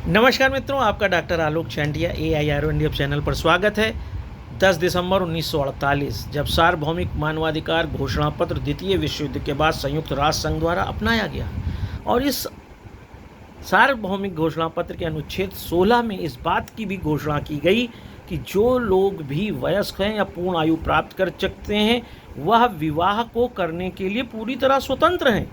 नमस्कार मित्रों, आपका डॉक्टर आलोक चांडिया AIRO इंडिया चैनल पर स्वागत है। 10 दिसंबर 1948 जब सार्वभौमिक मानवाधिकार घोषणा पत्र द्वितीय विश्व युद्ध के बाद संयुक्त राष्ट्र संघ द्वारा अपनाया गया और इस सार्वभौमिक घोषणा पत्र के अनुच्छेद 16 में इस बात की भी घोषणा की गई कि जो लोग भी वयस्क हैं या पूर्ण आयु प्राप्त कर सकते हैं वह विवाह को करने के लिए पूरी तरह स्वतंत्र हैं।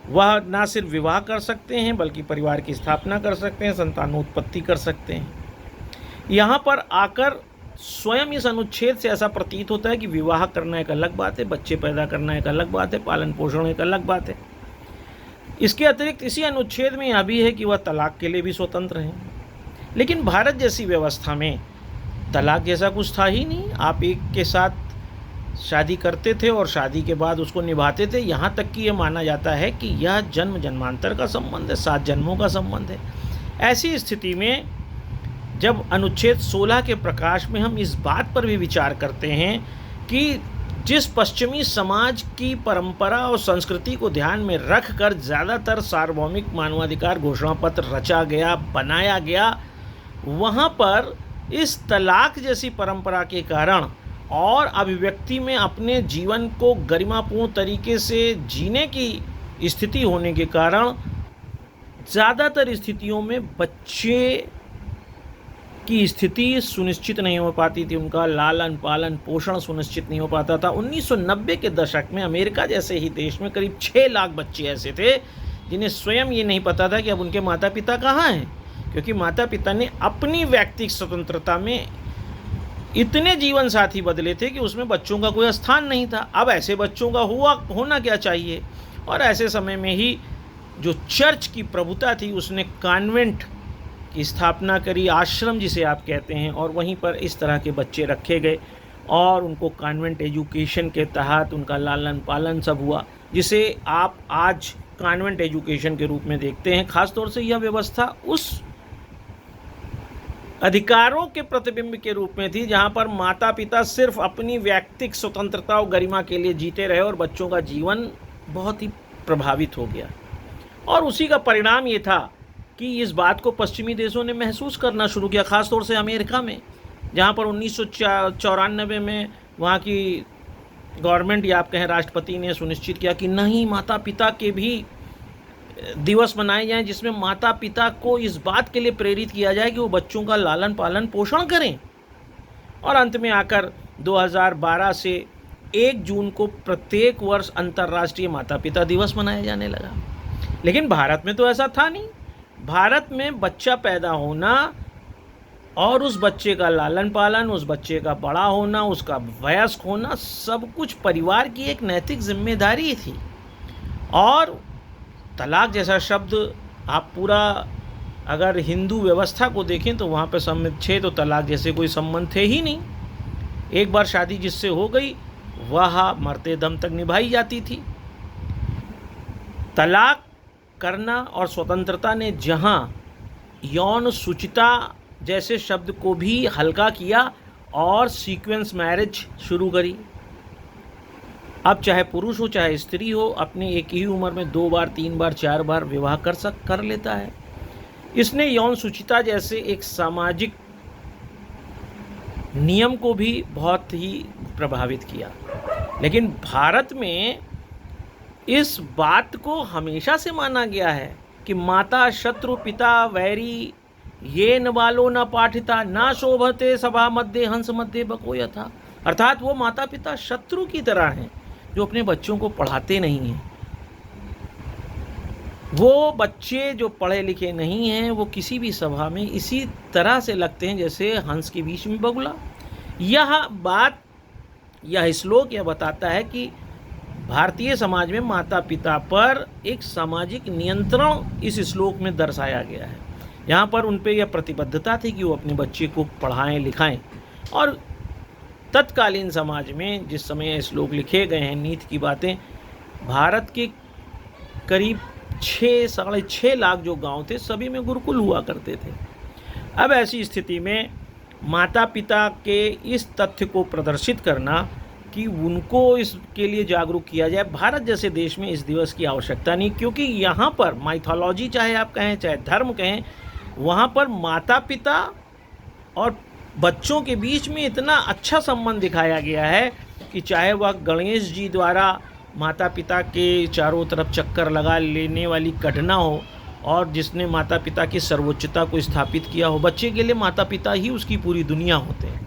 वह न सिर्फ विवाह कर सकते हैं बल्कि परिवार की स्थापना कर सकते हैं, संतानोत्पत्ति कर सकते हैं। यहाँ पर आकर स्वयं इस अनुच्छेद से ऐसा प्रतीत होता है कि विवाह करना एक अलग बात है, बच्चे पैदा करना एक अलग बात है, पालन पोषण एक अलग बात है। इसके अतिरिक्त इसी अनुच्छेद में यह भी है कि वह तलाक के लिए भी स्वतंत्र हैं। लेकिन भारत जैसी व्यवस्था में तलाक जैसा कुछ था ही नहीं। आप एक के साथ शादी करते थे और शादी के बाद उसको निभाते थे। यहाँ तक कि यह माना जाता है कि यह जन्म जन्मांतर का संबंध है, 7 जन्मों का संबंध है। ऐसी स्थिति में जब अनुच्छेद 16 के प्रकाश में हम इस बात पर भी विचार करते हैं कि जिस पश्चिमी समाज की परंपरा और संस्कृति को ध्यान में रख कर ज़्यादातर सार्वभौमिक मानवाधिकार घोषणा पत्र रचा गया, बनाया गया, वहाँ पर इस तलाक जैसी परंपरा के कारण और अभिव्यक्ति में अपने जीवन को गरिमापूर्ण तरीके से जीने की स्थिति होने के कारण ज़्यादातर स्थितियों में बच्चे की स्थिति सुनिश्चित नहीं हो पाती थी, उनका लालन पालन पोषण सुनिश्चित नहीं हो पाता था। 1990 के दशक में अमेरिका जैसे ही देश में करीब 6 लाख बच्चे ऐसे थे जिन्हें स्वयं ये नहीं पता था कि अब उनके माता पिता कहाँ हैं, क्योंकि माता पिता ने अपनी व्यक्तिगत स्वतंत्रता में इतने जीवन साथी बदले थे कि उसमें बच्चों का कोई स्थान नहीं था। अब ऐसे बच्चों का होना क्या चाहिए। और ऐसे समय में ही जो चर्च की प्रभुता थी उसने कॉन्वेंट की स्थापना करी, आश्रम जिसे आप कहते हैं, और वहीं पर इस तरह के बच्चे रखे गए और उनको कॉन्वेंट एजुकेशन के तहत उनका लालन पालन सब हुआ, जिसे आप आज कॉन्वेंट एजुकेशन के रूप में देखते हैं। ख़ास तौर से यह व्यवस्था उस अधिकारों के प्रतिबिंब के रूप में थी जहां पर माता पिता सिर्फ अपनी व्यक्तिगत स्वतंत्रता और गरिमा के लिए जीते रहे और बच्चों का जीवन बहुत ही प्रभावित हो गया। और उसी का परिणाम ये था कि इस बात को पश्चिमी देशों ने महसूस करना शुरू किया, ख़ास तौर से अमेरिका में, जहां पर 1994 में वहां की गवर्नमेंट या आप कहें राष्ट्रपति ने सुनिश्चित किया कि नहीं, माता पिता के भी दिवस मनाए जाएं जिसमें माता पिता को इस बात के लिए प्रेरित किया जाए कि वो बच्चों का लालन पालन पोषण करें। और अंत में आकर 2012 से 1 जून को प्रत्येक वर्ष अंतर्राष्ट्रीय माता पिता दिवस मनाया जाने लगा। लेकिन भारत में तो ऐसा था नहीं। भारत में बच्चा पैदा होना और उस बच्चे का लालन पालन, उस बच्चे का बड़ा होना, उसका वयस्क होना, सब कुछ परिवार की एक नैतिक जिम्मेदारी थी। और तलाक जैसा शब्द आप पूरा अगर हिंदू व्यवस्था को देखें तो वहाँ पर समुच्छेद तो तलाक जैसे कोई संबंध थे ही नहीं। एक बार शादी जिससे हो गई वह मरते दम तक निभाई जाती थी। तलाक करना और स्वतंत्रता ने जहाँ यौन शुचिता जैसे शब्द को भी हल्का किया और सीक्वेंस मैरिज शुरू करी। अब चाहे पुरुष हो चाहे स्त्री हो, अपने एक ही उम्र में 2 बार 3 बार 4 बार विवाह कर लेता है। इसने यौन शुचिता जैसे एक सामाजिक नियम को भी बहुत ही प्रभावित किया। लेकिन भारत में इस बात को हमेशा से माना गया है कि माता शत्रु पिता वैरी ये न बालो न पाठिता न शोभते सभा मध्य हंस मध्य बको यथा। अर्थात वो माता पिता शत्रु की तरह हैं जो अपने बच्चों को पढ़ाते नहीं हैं। वो बच्चे जो पढ़े लिखे नहीं हैं वो किसी भी सभा में इसी तरह से लगते हैं जैसे हंस के बीच में बगुला। यह श्लोक यह बताता है कि भारतीय समाज में माता पिता पर एक सामाजिक नियंत्रण इस श्लोक में दर्शाया गया है। यहाँ पर उन पर यह प्रतिबद्धता थी कि वो अपने बच्चे को पढ़ाएं लिखाएं। और तत्कालीन समाज में जिस समय श्लोक लिखे गए हैं, नीति की बातें, भारत के करीब 6-6.5 लाख जो गांव थे सभी में गुरुकुल हुआ करते थे। अब ऐसी स्थिति में माता पिता के इस तथ्य को प्रदर्शित करना कि उनको इसके लिए जागरूक किया जाए। भारत जैसे देश में इस दिवस की आवश्यकता नहीं, क्योंकि यहाँ पर माइथोलॉजी चाहे आप कहें चाहे धर्म कहें, वहाँ पर माता पिता और बच्चों के बीच में इतना अच्छा संबंध दिखाया गया है कि चाहे वह गणेश जी द्वारा माता पिता के चारों तरफ चक्कर लगा लेने वाली घटना हो और जिसने माता पिता की सर्वोच्चता को स्थापित किया हो, बच्चे के लिए माता पिता ही उसकी पूरी दुनिया होते हैं।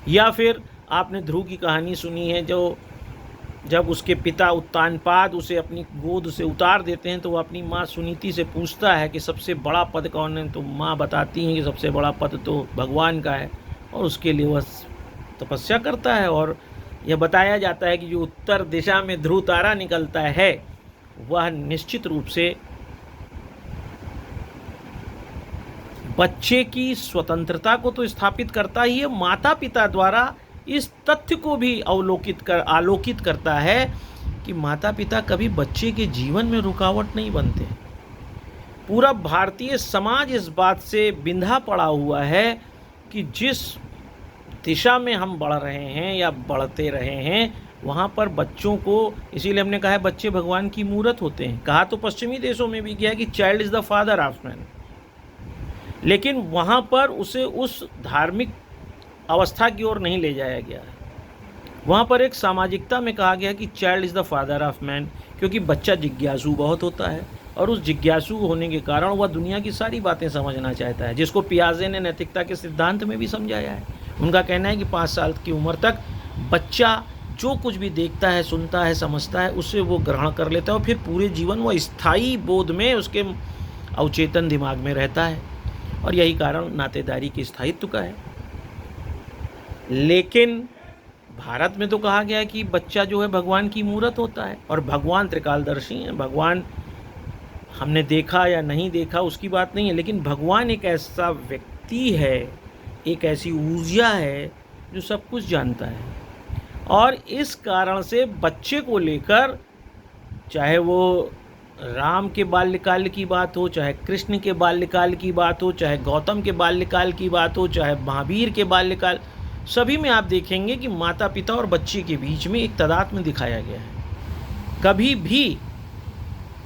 या फिर आपने ध्रुव की कहानी सुनी है, जो जब उसके पिता उत्तानपाद उसे अपनी गोद से उतार देते हैं तो वो अपनी माँ सुनीति से पूछता है कि सबसे बड़ा पद कौन है, तो माँ बताती हैं कि सबसे बड़ा पद तो भगवान का है, और उसके लिए वह तपस्या करता है। और यह बताया जाता है कि जो उत्तर दिशा में ध्रुव तारा निकलता है वह निश्चित रूप से बच्चे की स्वतंत्रता को तो स्थापित करता ही है, माता पिता द्वारा इस तथ्य को भी आलोकित करता है कि माता पिता कभी बच्चे के जीवन में रुकावट नहीं बनते। पूरा भारतीय समाज इस बात से बिंधा पड़ा हुआ है कि जिस दिशा में हम बढ़ रहे हैं या बढ़ते रहे हैं वहाँ पर बच्चों को, इसीलिए हमने कहा है बच्चे भगवान की मूरत होते हैं। कहा तो पश्चिमी देशों में भी किया है कि child is the father of man, लेकिन वहाँ पर उसे उस धार्मिक अवस्था की ओर नहीं ले जाया गया है। वहाँ पर एक सामाजिकता में कहा गया कि child is the father of man, क्योंकि बच्चा जिज्ञासु बहुत होता है और उस जिज्ञासु होने के कारण वह दुनिया की सारी बातें समझना चाहता है, जिसको पियाजे ने नैतिकता के सिद्धांत में भी समझाया है। उनका कहना है कि 5 साल की उम्र तक बच्चा जो कुछ भी देखता है, सुनता है, समझता है, उसे वो ग्रहण कर लेता है और फिर पूरे जीवन वो स्थायी बोध में उसके अवचेतन दिमाग में रहता है, और यही कारण नातेदारी के स्थायित्व का है। लेकिन भारत में तो कहा गया है कि बच्चा जो है भगवान की मूरत होता है, और भगवान त्रिकालदर्शी हैं। भगवान हमने देखा या नहीं देखा उसकी बात नहीं है, लेकिन भगवान एक ऐसा व्यक्ति है, एक ऐसी ऊर्जा है जो सब कुछ जानता है। और इस कारण से बच्चे को लेकर, चाहे वो राम के बाल्यकाल की बात हो, चाहे कृष्ण के बाल्यकाल की बात हो, चाहे गौतम के बाल्यकाल की बात हो, चाहे महावीर के बाल्यकाल, सभी में आप देखेंगे कि माता पिता और बच्चे के बीच में एक तादात्म्य दिखाया गया है। कभी भी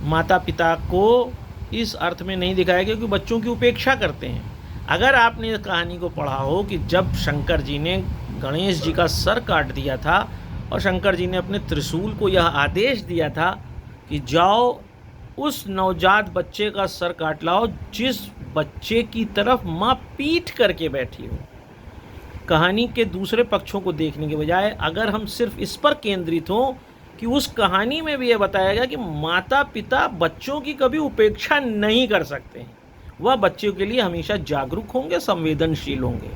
माता पिता को इस अर्थ में नहीं दिखाया गया कि बच्चों की उपेक्षा करते हैं। अगर आपने इस कहानी को पढ़ा हो कि जब शंकर जी ने गणेश जी का सर काट दिया था और शंकर जी ने अपने त्रिशूल को यह आदेश दिया था कि जाओ उस नवजात बच्चे का सर काट लाओ जिस बच्चे की तरफ माँ पीठ करके बैठी हो। कहानी के दूसरे पक्षों को देखने के बजाय अगर हम सिर्फ इस पर केंद्रित हों कि उस कहानी में भी यह बताया गया कि माता पिता बच्चों की कभी उपेक्षा नहीं कर सकते हैं, वह बच्चों के लिए हमेशा जागरूक होंगे, संवेदनशील होंगे।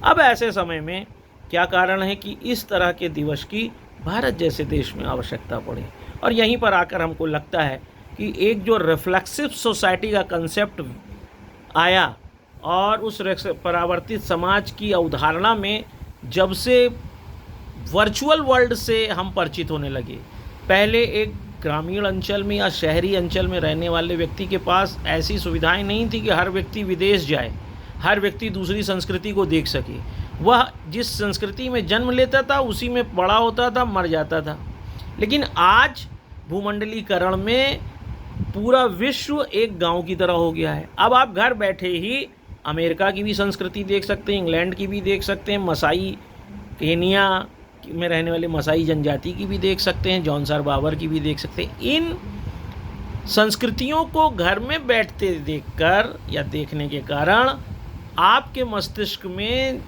अब ऐसे समय में क्या कारण है कि इस तरह के दिवस की भारत जैसे देश में आवश्यकता पड़े, और यहीं पर आकर हमको लगता है कि एक जो रिफ्लेक्सिव सोसाइटी का कंसेप्ट आया और उस परावर्तित समाज की अवधारणा में जब से वर्चुअल वर्ल्ड से हम परिचित होने लगे, पहले एक ग्रामीण अंचल में या शहरी अंचल में रहने वाले व्यक्ति के पास ऐसी सुविधाएं नहीं थी कि हर व्यक्ति विदेश जाए, हर व्यक्ति दूसरी संस्कृति को देख सके। वह जिस संस्कृति में जन्म लेता था उसी में बड़ा होता था, मर जाता था। लेकिन आज भूमंडलीकरण में पूरा विश्व एक गांव की तरह हो गया है। अब आप घर बैठे ही अमेरिका की भी संस्कृति देख सकते हैं, इंग्लैंड की भी देख सकते हैं, मसाई केनिया में रहने वाले मसाई जनजाति की भी देख सकते हैं, जॉनसर बाबर की भी देख सकते हैं। इन संस्कृतियों को घर में बैठते देखकर या देखने के कारण आपके मस्तिष्क में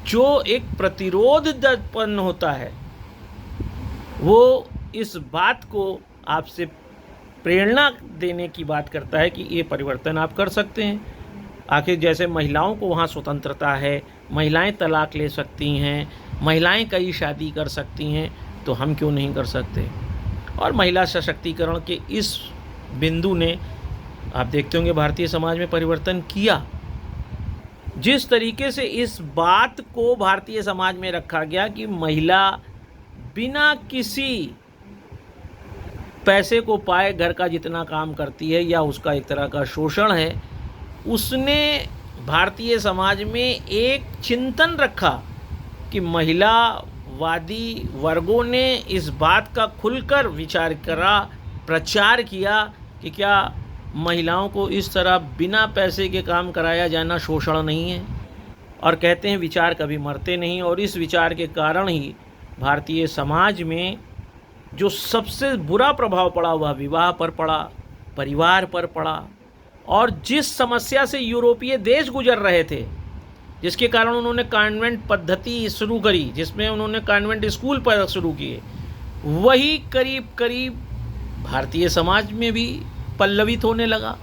जो एक प्रतिरोध उत्पन्न होता है वो इस बात को आपसे प्रेरणा देने की बात करता है कि ये परिवर्तन आप कर सकते हैं। आखिर जैसे महिलाओं को वहाँ स्वतंत्रता है, महिलाएं तलाक ले सकती हैं, महिलाएं कई शादी कर सकती हैं, तो हम क्यों नहीं कर सकते। और महिला सशक्तिकरण के इस बिंदु ने आप देखते होंगे भारतीय समाज में परिवर्तन किया। जिस तरीके से इस बात को भारतीय समाज में रखा गया कि महिला बिना किसी पैसे को पाए घर का जितना काम करती है या उसका एक तरह का शोषण है, उसने भारतीय समाज में एक चिंतन रखा कि महिलावादी वर्गों ने इस बात का खुलकर विचार करा, प्रचार किया कि क्या महिलाओं को इस तरह बिना पैसे के काम कराया जाना शोषण नहीं है। और कहते हैं विचार कभी मरते नहीं, और इस विचार के कारण ही भारतीय समाज में जो सबसे बुरा प्रभाव पड़ा वह विवाह पर पड़ा, परिवार पर पड़ा। और जिस समस्या से यूरोपीय देश गुजर रहे थे, जिसके कारण उन्होंने कॉन्वेंट पद्धति शुरू करी, जिसमें उन्होंने कॉन्वेंट स्कूल पर शुरू किए, वही करीब करीब भारतीय समाज में भी पल्लवित होने लगा।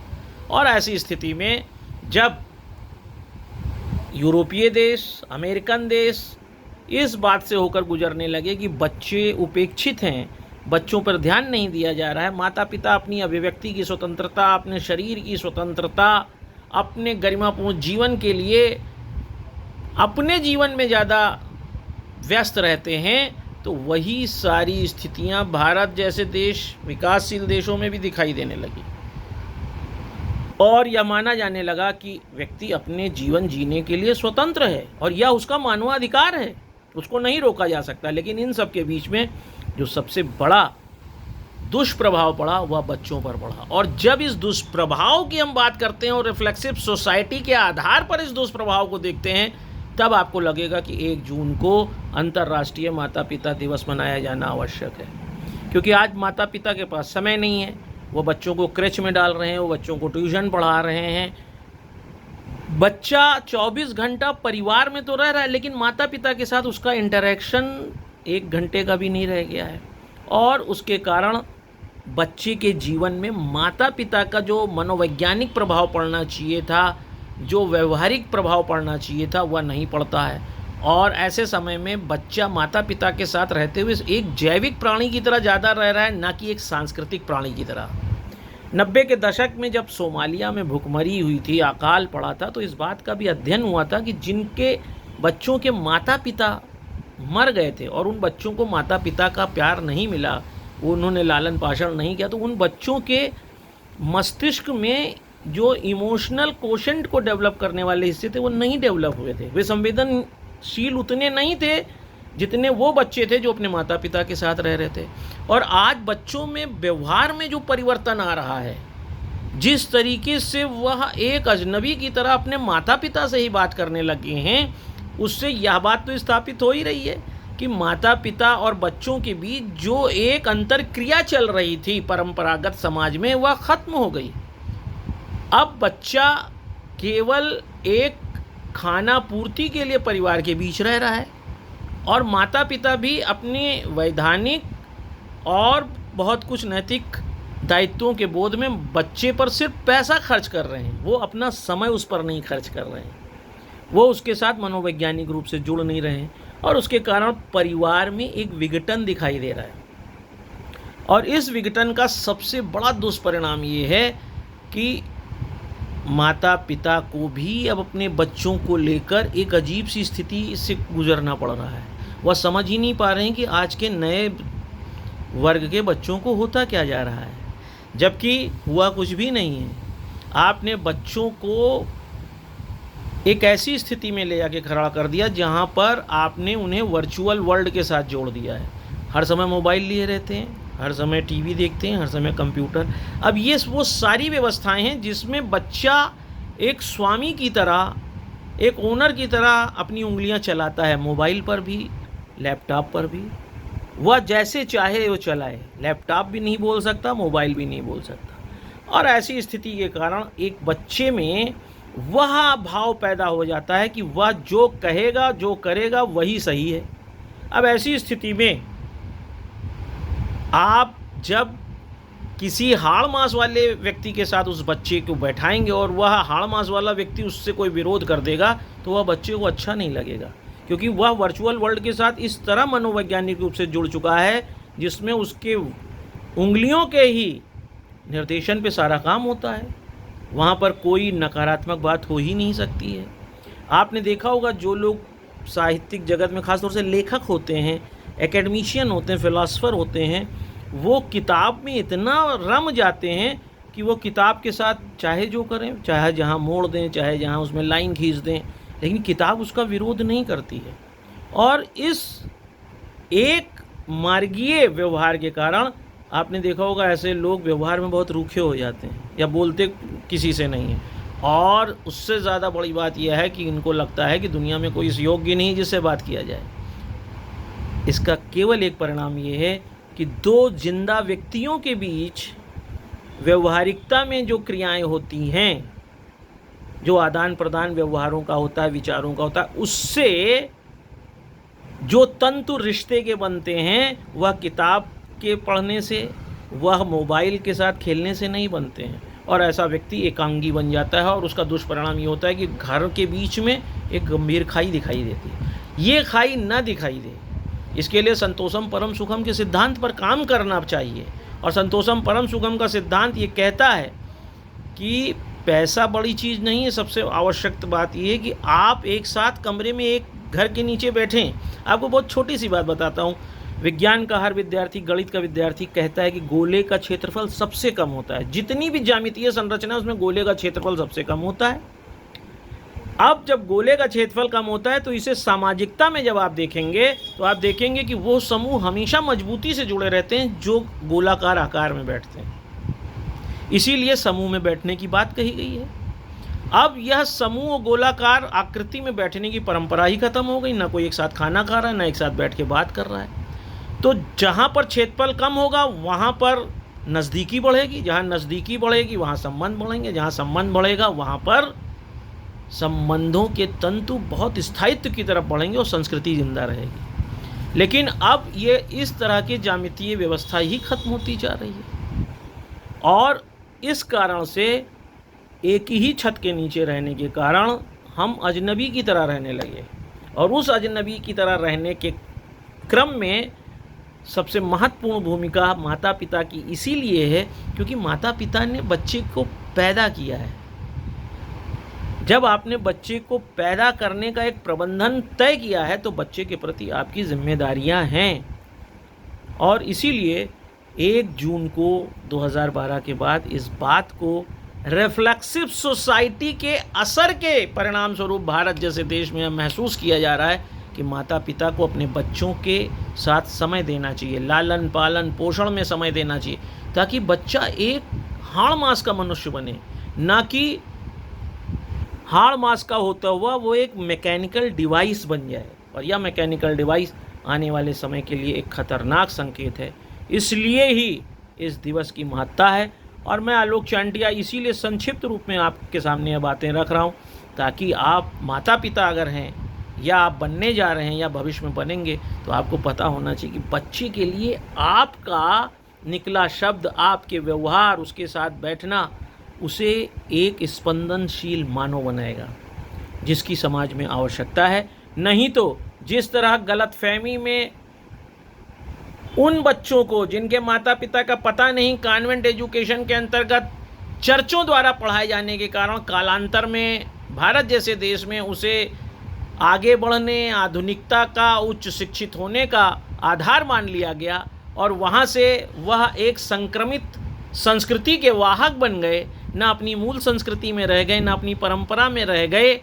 और ऐसी स्थिति में जब यूरोपीय देश, अमेरिकन देश इस बात से होकर गुजरने लगे कि बच्चे उपेक्षित हैं, बच्चों पर ध्यान नहीं दिया जा रहा है, माता पिता अपनी अभिव्यक्ति की स्वतंत्रता, अपने शरीर की स्वतंत्रता, अपने गरिमापूर्ण जीवन के लिए अपने जीवन में ज़्यादा व्यस्त रहते हैं, तो वही सारी स्थितियां भारत जैसे देश, विकासशील देशों में भी दिखाई देने लगी। और यह माना जाने लगा कि व्यक्ति अपने जीवन जीने के लिए स्वतंत्र है और यह उसका मानवाधिकार है, उसको नहीं रोका जा सकता। लेकिन इन सब के बीच में जो सबसे बड़ा दुष्प्रभाव पड़ा वह बच्चों पर पड़ा। और जब इस दुष्प्रभाव की हम बात करते हैं और रिफ्लेक्सिव सोसाइटी के आधार पर इस दुष्प्रभाव को देखते हैं, तब आपको लगेगा कि 1 जून को अंतर्राष्ट्रीय माता पिता दिवस मनाया जाना आवश्यक है। क्योंकि आज माता पिता के पास समय नहीं है, वो बच्चों को क्रेच में डाल रहे हैं, वो बच्चों को ट्यूशन पढ़ा रहे हैं। बच्चा 24 घंटा परिवार में तो रह रहा है, लेकिन माता पिता के साथ उसका इंटरेक्शन 1 घंटे का भी नहीं रह गया है। और उसके कारण बच्चे के जीवन में माता पिता का जो मनोवैज्ञानिक प्रभाव पड़ना चाहिए था, जो व्यवहारिक प्रभाव पड़ना चाहिए था, वह नहीं पड़ता है। और ऐसे समय में बच्चा माता पिता के साथ रहते हुए एक जैविक प्राणी की तरह ज़्यादा रह रहा है, ना कि एक सांस्कृतिक प्राणी की तरह। 90 के दशक में जब सोमालिया में भुखमरी हुई थी, अकाल पड़ा था, तो इस बात का भी अध्ययन हुआ था कि जिनके बच्चों के माता पिता मर गए थे और उन बच्चों को माता पिता का प्यार नहीं मिला, उन्होंने लालन पालन नहीं किया, तो उन बच्चों के मस्तिष्क में जो इमोशनल कोशेंट को डेवलप करने वाले हिस्से थे वो नहीं डेवलप हुए थे। वे संवेदनशील उतने नहीं थे जितने वो बच्चे थे जो अपने माता पिता के साथ रह रहे थे। और आज बच्चों में व्यवहार में जो परिवर्तन आ रहा है, जिस तरीके से वह एक अजनबी की तरह अपने माता पिता से ही बात करने लगे हैं, उससे यह बात तो स्थापित हो ही रही है कि माता पिता और बच्चों के बीच जो एक अंतरक्रिया चल रही थी परंपरागत समाज में, वह खत्म हो गई। अब बच्चा केवल एक खाना पूर्ति के लिए परिवार के बीच रह रहा है और माता पिता भी अपने वैधानिक और बहुत कुछ नैतिक दायित्वों के बोध में बच्चे पर सिर्फ पैसा खर्च कर रहे हैं, वो अपना समय उस पर नहीं खर्च कर रहे हैं, वो उसके साथ मनोवैज्ञानिक रूप से जुड़ नहीं रहे हैं। और उसके कारण परिवार में एक विघटन दिखाई दे रहा है। और इस विघटन का सबसे बड़ा दुष्परिणाम ये है कि माता पिता को भी अब अपने बच्चों को लेकर एक अजीब सी स्थिति से गुजरना पड़ रहा है। वह समझ ही नहीं पा रहे हैं कि आज के नए वर्ग के बच्चों को होता क्या जा रहा है, जबकि हुआ कुछ भी नहीं है। आपने बच्चों को एक ऐसी स्थिति में ले जाके खड़ा कर दिया जहाँ पर आपने उन्हें वर्चुअल वर्ल्ड के साथ जोड़ दिया है। हर समय मोबाइल लिए रहते हैं, हर समय टीवी देखते हैं, हर समय कंप्यूटर। अब ये वो सारी व्यवस्थाएं हैं जिसमें बच्चा एक स्वामी की तरह, एक ओनर की तरह अपनी उंगलियां चलाता है, मोबाइल पर भी, लैपटॉप पर भी। वह जैसे चाहे वो चलाए, लैपटॉप भी नहीं बोल सकता, मोबाइल भी नहीं बोल सकता। और ऐसी स्थिति के कारण एक बच्चे में वह भाव पैदा हो जाता है कि वह जो कहेगा, जो करेगा वही सही है। अब ऐसी स्थिति में आप जब किसी हाड़ मांस वाले व्यक्ति के साथ उस बच्चे को बैठाएंगे और वह हाड़ मांस वाला व्यक्ति उससे कोई विरोध कर देगा, तो वह बच्चे को अच्छा नहीं लगेगा, क्योंकि वह वर्चुअल वर्ल्ड के साथ इस तरह मनोवैज्ञानिक रूप से जुड़ चुका है जिसमें उसके उंगलियों के ही निर्देशन पे सारा काम होता है। वहाँ पर कोई नकारात्मक बात हो ही नहीं सकती है। आपने देखा होगा जो लोग साहित्यिक जगत में खासतौर से लेखक होते हैं, एकेडमिशियन होते हैं, फिलासफर होते हैं, वो किताब में इतना रम जाते हैं कि वो किताब के साथ चाहे जो करें, चाहे जहाँ मोड़ दें, चाहे जहाँ उसमें लाइन खींच दें, लेकिन किताब उसका विरोध नहीं करती है। और इस एक मार्गीय व्यवहार के कारण आपने देखा होगा ऐसे लोग व्यवहार में बहुत रूखे हो जाते हैं या बोलते किसी से नहीं है, और उससे ज़्यादा बड़ी बात यह है कि इनको लगता है कि दुनिया में कोई इस योग्य नहीं जिससे बात किया जाए। इसका केवल एक परिणाम ये है कि दो जिंदा व्यक्तियों के बीच व्यवहारिकता में जो क्रियाएं होती हैं, जो आदान प्रदान व्यवहारों का होता है, विचारों का होता है, उससे जो तंतु रिश्ते के बनते हैं वह किताब के पढ़ने से, वह मोबाइल के साथ खेलने से नहीं बनते हैं। और ऐसा व्यक्ति एकांगी बन जाता है और उसका दुष्परिणाम ये होता है कि घर के बीच में एक गंभीर खाई दिखाई देती है। ये खाई न दिखाई दे, इसके लिए संतोषम परम सुखम के सिद्धांत पर काम करना चाहिए। और संतोषम परम सुखम का सिद्धांत ये कहता है कि पैसा बड़ी चीज़ नहीं है, सबसे आवश्यक बात यह है कि आप एक साथ कमरे में एक घर के नीचे बैठें। आपको बहुत छोटी सी बात बताता हूँ। विज्ञान का हर विद्यार्थी, गणित का विद्यार्थी कहता है कि गोले का क्षेत्रफल सबसे कम होता है। जितनी भी ज्यामितीय संरचना है उसमें गोले का क्षेत्रफल सबसे कम होता है। अब जब गोले का क्षेत्रफल कम होता है तो इसे सामाजिकता में जब आप देखेंगे तो आप देखेंगे कि वो समूह हमेशा मजबूती से जुड़े रहते हैं जो गोलाकार आकार में बैठते हैं। इसीलिए समूह में बैठने की बात कही गई है। अब यह समूह गोलाकार आकृति में बैठने की परंपरा ही खत्म हो गई। ना कोई एक साथ खाना खा रहा है, ना एक साथ बैठ के बात कर रहा है। तो जहाँ पर क्षेत्रफल कम होगा वहाँ पर नज़दीकी बढ़ेगी, जहाँ नज़दीकी बढ़ेगी वहाँ संबंध बढ़ेंगे, जहाँ संबंध बढ़ेगा वहाँ पर संबंधों के तंतु बहुत स्थायित्व की तरफ बढ़ेंगे और संस्कृति जिंदा रहेगी। लेकिन अब ये इस तरह की ज्यामितीय व्यवस्था ही खत्म होती जा रही है और इस कारण से एक ही छत के नीचे रहने के कारण हम अजनबी की तरह रहने लगे। और उस अजनबी की तरह रहने के क्रम में सबसे महत्वपूर्ण भूमिका माता पिता की इसीलिए है क्योंकि माता पिता ने बच्चे को पैदा किया है। जब आपने बच्चे को पैदा करने का एक प्रबंधन तय किया है तो बच्चे के प्रति आपकी जिम्मेदारियां हैं। और इसीलिए 1 जून को 2012 के बाद इस बात को रिफ्लेक्सिव सोसाइटी के असर के परिणाम स्वरूप भारत जैसे देश में महसूस किया जा रहा है कि माता पिता को अपने बच्चों के साथ समय देना चाहिए, लालन पालन पोषण में समय देना चाहिए, ताकि बच्चा एक हाड़ मास का मनुष्य बने, ना कि हाड़ मास का होता हुआ वो एक मैकेनिकल डिवाइस बन जाए। और यह मैकेनिकल डिवाइस आने वाले समय के लिए एक खतरनाक संकेत है। इसलिए ही इस दिवस की महत्ता है। और मैं आलोक चांटिया इसीलिए संक्षिप्त रूप में आपके सामने ये बातें रख रहा हूँ ताकि आप माता पिता अगर हैं या आप बनने जा रहे हैं या भविष्य में बनेंगे तो आपको पता होना चाहिए कि बच्चे के लिए आपका निकला शब्द, आपके व्यवहार, उसके साथ बैठना उसे एक स्पंदनशील मानव बनाएगा जिसकी समाज में आवश्यकता है। नहीं तो जिस तरह गलतफहमी में उन बच्चों को जिनके माता पिता का पता नहीं, कॉन्वेंट एजुकेशन के अंतर्गत चर्चों द्वारा पढ़ाए जाने के कारण कालांतर में भारत जैसे देश में उसे आगे बढ़ने, आधुनिकता का, उच्च शिक्षित होने का आधार मान लिया गया और वहाँ से वह एक संक्रमित संस्कृति के वाहक बन गए। ना अपनी मूल संस्कृति में रह गए, ना अपनी परंपरा में रह गए,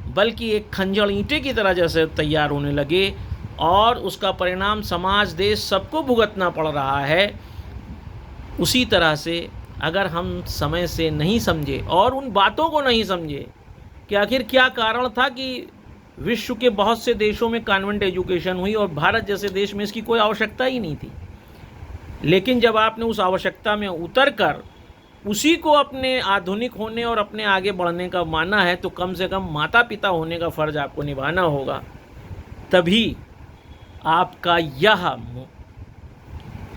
बल्कि एक खंजर ईंटे की तरह जैसे तैयार होने लगे और उसका परिणाम समाज, देश सबको भुगतना पड़ रहा है। उसी तरह से अगर हम समय से नहीं समझे और उन बातों को नहीं समझे कि आखिर क्या कारण था कि विश्व के बहुत से देशों में कॉन्वेंट एजुकेशन हुई और भारत जैसे देश में इसकी कोई आवश्यकता ही नहीं थी, लेकिन जब आपने उस आवश्यकता में उतरकर उसी को अपने आधुनिक होने और अपने आगे बढ़ने का माना है तो कम से कम माता पिता होने का फ़र्ज आपको निभाना होगा। तभी आपका यह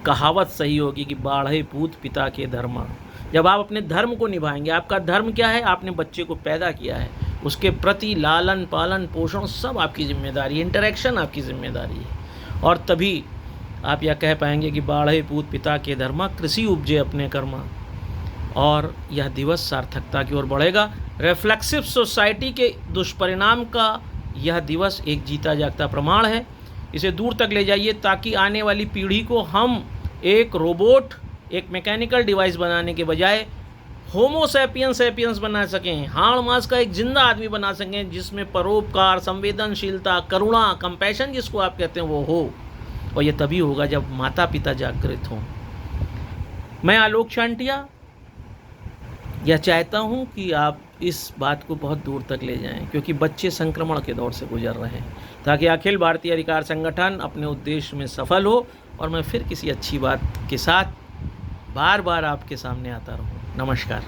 कहावत सही होगी कि बाढ़े पूत पिता के धर्म। जब आप अपने धर्म को निभाएंगे, आपका धर्म क्या है? आपने बच्चे को पैदा किया है, उसके प्रति लालन पालन पोषण सब आपकी जिम्मेदारी है, इंटरेक्शन आपकी जिम्मेदारी है। और तभी आप यह कह पाएंगे कि बाढ़े पूत पिता के धर्म, कृषि उपजे अपने कर्म। और यह दिवस सार्थकता की ओर बढ़ेगा। रिफ्लेक्सिव सोसाइटी के दुष्परिणाम का यह दिवस एक जीता जागता प्रमाण है। इसे दूर तक ले जाइए ताकि आने वाली पीढ़ी को हम एक रोबोट, एक मैकेनिकल डिवाइस बनाने के बजाय होमो सैपियंस बना सकें, हाड़ मास का एक जिंदा आदमी बना सकें जिसमें परोपकार, संवेदनशीलता, करुणा, कंपैशन जिसको आप कहते हैं वो हो। और ये तभी होगा जब माता पिता जागृत हों। मैं आलोक शांटिया यह चाहता हूं कि आप इस बात को बहुत दूर तक ले जाएं, क्योंकि बच्चे संक्रमण के दौर से गुजर रहे हैं, ताकि अखिल भारतीय अधिकार संगठन अपने उद्देश्य में सफल हो और मैं फिर किसी अच्छी बात के साथ बार बार आपके सामने आता रहूं। नमस्कार।